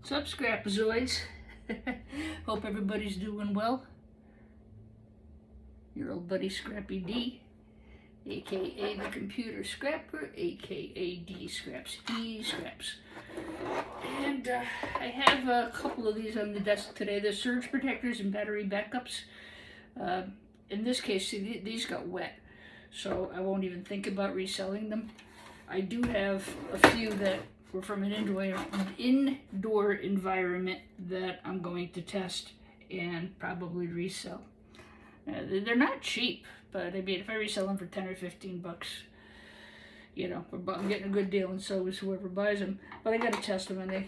What's up, Scrapazoids? Hope everybody's doing well. Your old buddy Scrappy D, aka the Computer Scrapper, aka D Scraps, E Scraps. And I have a couple of these on the desk today. They're surge protectors and battery backups. In this case, see, these got wet, so I won't even think about reselling them. I do have a few that were from an indoor environment that I'm going to test and probably resell. They're not cheap, but I mean, if I resell them for 10 or 15 bucks, you know, I'm getting a good deal, and so is whoever buys them. But I got to test them, and I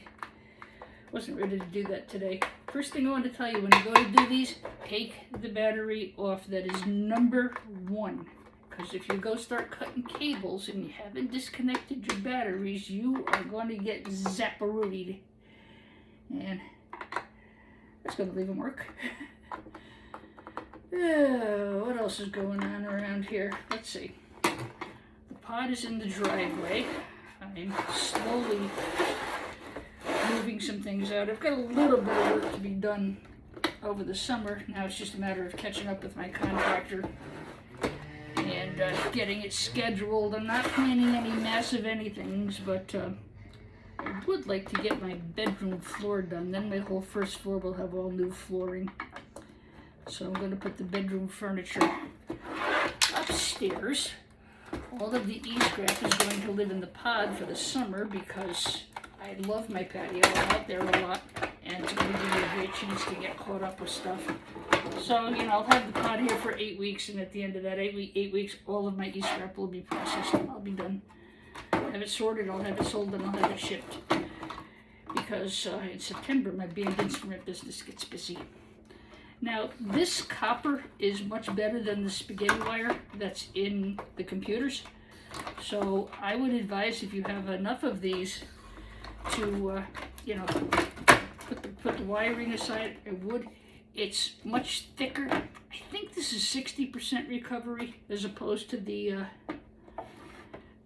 wasn't ready to do that today. First thing I want to tell you, when you go to do these, take the battery off. That is number one. Because if you go start cutting cables and you haven't disconnected your batteries, you are going to get zapparootied. And that's going to leave them work. What else is going on around here? Let's see. The pod is in the driveway. I'm slowly moving some things out. I've got a little bit of work to be done over the summer. Now it's just a matter of catching up with my contractor and getting it scheduled. I'm not planning any massive anythings, but I would like to get my bedroom floor done. Then my whole first floor will have all new flooring. So I'm going to put the bedroom furniture upstairs. All of the E-Scrap is going to live in the pod for the summer because I love my patio. I'm out there a lot, and it's going to give me a great chance to get caught up with stuff. So, you know, I'll have the pod here for 8 weeks, and at the end of that 8 weeks, all of my E-Scrap will be processed, and I'll be done. I'll have it sorted, I'll have it sold, and I'll have it shipped. Because in September, my band instrument business gets busy. Now, this copper is much better than the spaghetti wire that's in the computers. So I would advise, if you have enough of these, to, you know, put the wiring aside. I would. It's much thicker. I think this is 60% recovery as opposed to the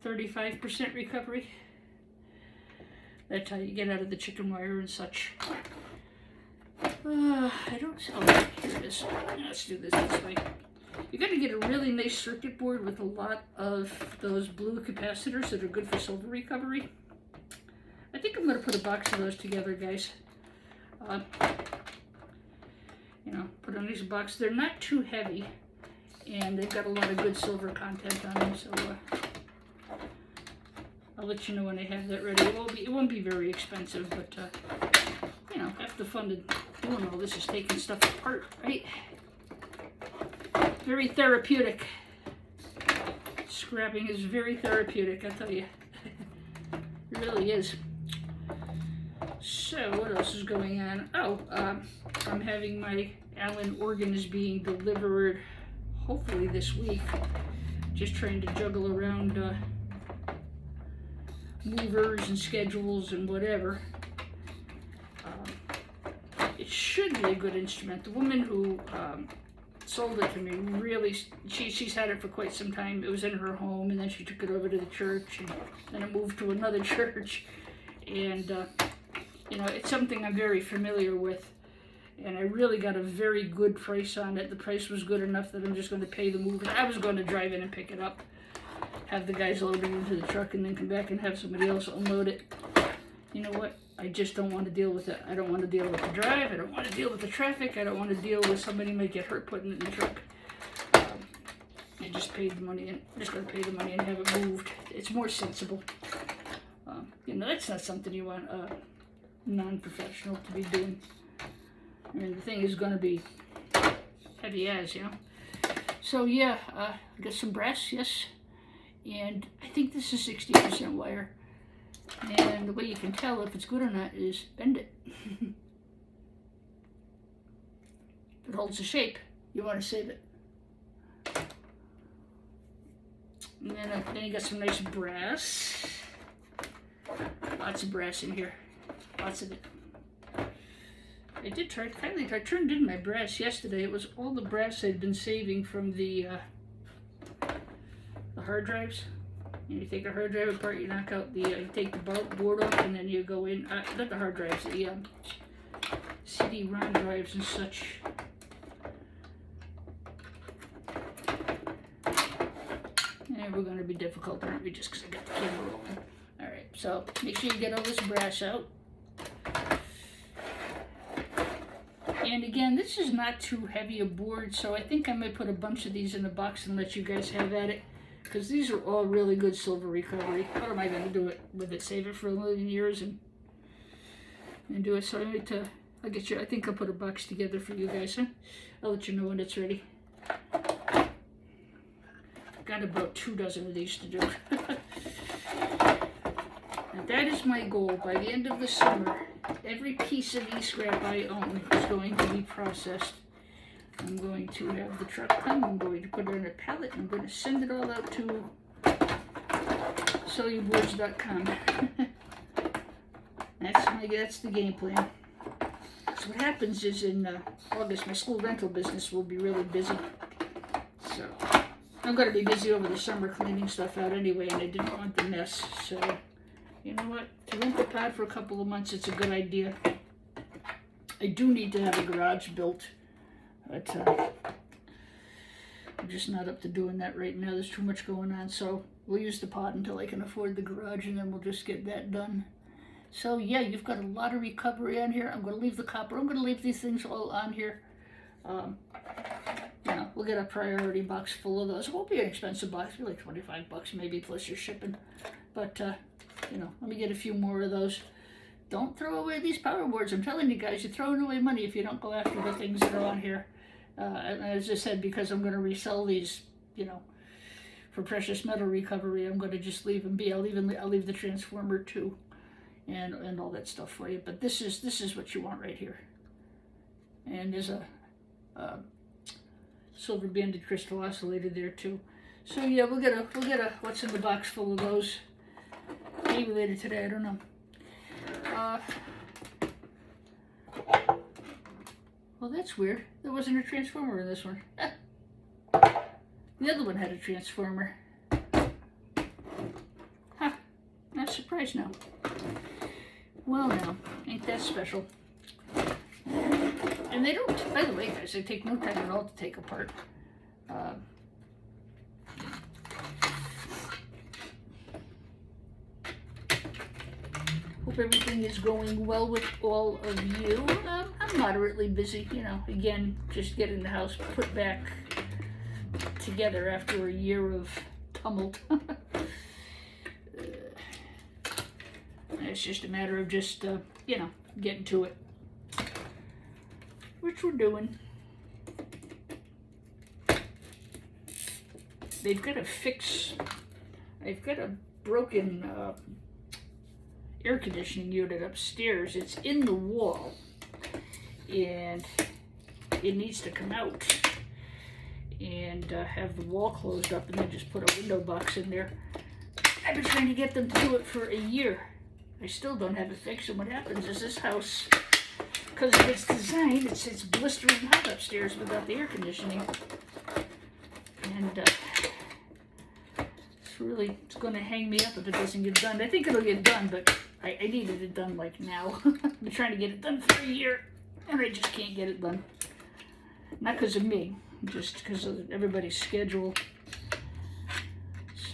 35% recovery. That's how you get out of the chicken wire and such. I don't. Oh, here it is. Let's do this way. You're going to get a really nice circuit board with a lot of those blue capacitors that are good for silver recovery. I think I'm going to put a box of those together, guys. You know, put on these box. They're not too heavy, and they've got a lot of good silver content on them. So I'll let you know when I have that ready. It won't be very expensive, but you know, half the fun of doing all this is taking stuff apart, right? Very therapeutic. Scrapping is very therapeutic, I tell you. It really is. So, what else is going on? Oh, I'm having my Allen organ is being delivered hopefully this week. Just trying to juggle around movers and schedules and whatever. It should be a good instrument. The woman who sold it to me really, she's had it for quite some time. It was in her home, and then she took it over to the church, and then it moved to another church. And you know, it's something I'm very familiar with, and I really got a very good price on it. The price was good enough that I'm just going to pay the mover. I was going to drive in and pick it up, have the guys load it into the truck, and then come back and have somebody else unload it. You know what? I just don't want to deal with it. I don't want to deal with the drive. I don't want to deal with the traffic. I don't want to deal with somebody might get hurt putting it in the truck. I just paid the money, and I'm just going to pay the money and have it moved. It's more sensible. You know, that's not something you want a non-professional to be doing. I mean, the thing is going to be heavy as, you know. So yeah, I got some brass, yes, and I think this is 60% wire. And the way you can tell if it's good or not is bend it. If it holds the shape, you want to save it. And then you got some nice brass. Lots of brass in here. Lots of it. I did I turned in my brass yesterday. It was all the brass I'd been saving from the hard drives. And you take a hard drive apart, you knock out the, you take the board off, and then you go in, not the hard drives, the CD-ROM drives and such. And we're going to be difficult, aren't we, just because I got the camera rolling. Alright, so make sure you get all this brass out. And again, this is not too heavy a board, so I think I might put a bunch of these in the box and let you guys have at it. Because these are all really good silver recovery. What am I going to do it with it? Save it for a million years and do it. So I'll get you, I think I'll put a box together for you guys. Huh? I'll let you know when it's ready. Got about 2 dozen of these to do. And that is my goal. By the end of the summer, every piece of e-scrap I own is going to be processed. I'm going to have the truck come, I'm going to put it in a pallet, and I'm going to send it all out to celluboards.com. That's the game plan. So what happens is in August, my school rental business will be really busy. So I'm going to be busy over the summer cleaning stuff out anyway, and I didn't want the mess. So you know what? To rent the pod for a couple of months, it's a good idea. I do need to have a garage built. But I'm just not up to doing that right now. There's too much going on. So we'll use the pod until I can afford the garage, and then we'll just get that done. So yeah, you've got a lot of recovery on here. I'm going to leave the copper. I'm going to leave these things all on here. You know, we'll get a priority box full of those. It won't be an expensive box. It'll be like 25 bucks maybe plus your shipping. But, you know, let me get a few more of those. Don't throw away these power boards. I'm telling you guys, you're throwing away money if you don't go after the things that are on here. As I said, because I'm going to resell these, you know, for precious metal recovery, I'm going to just leave them be. I'll leave the transformer too, and all that stuff for you. But this is what you want right here. And there's a silver banded crystal oscillator there too. So yeah, we'll get a what's in the box full of those. Maybe later today. I don't know. Well, that's weird. There wasn't a transformer in this one. The other one had a transformer. Huh. Not surprised now. Well, now, ain't that special. And they don't, by the way, guys, they take no time at all to take apart. Hope everything is going well with all of you. I'm moderately busy, you know, again, just getting the house put back together after a year of tumult. It's just a matter of just, you know, getting to it, which we're doing. They've got to fix, I've got a broken air conditioning unit upstairs. It's in the wall and it needs to come out and have the wall closed up and then just put a window box in there. I've been trying to get them to do it for a year. I still don't have it fixed, and what happens is this house, because of its design, it's blistering hot upstairs without the air conditioning. And it's going to hang me up if it doesn't get done. I think it'll get done, but I needed it done like now. I've been trying to get it done for a year, and I just can't get it done. Not because of me, just because of everybody's schedule.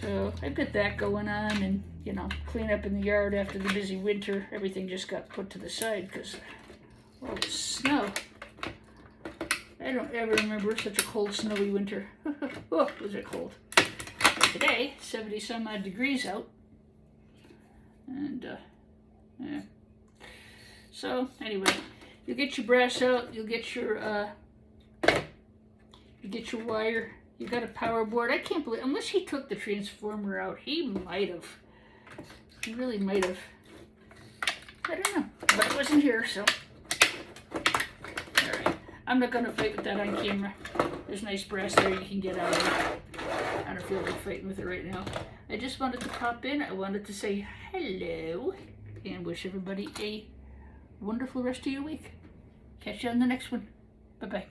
So I've got that going on, and, you know, clean up in the yard after the busy winter. Everything just got put to the side because all the snow. I don't ever remember such a cold, snowy winter. Oh, was it cold. Today, 70 some odd degrees out. And, yeah. So, anyway, you'll get your brass out, you'll get your wire, you got a power board. I can't believe, unless he took the transformer out, he might have. He really might have. I don't know, but it wasn't here, so. Alright, I'm not going to fight with that on camera. There's nice brass there you can get out of it. I don't feel like fighting with it right now. I just wanted to pop in. I wanted to say hello and wish everybody a wonderful rest of your week. Catch you on the next one. Bye-bye.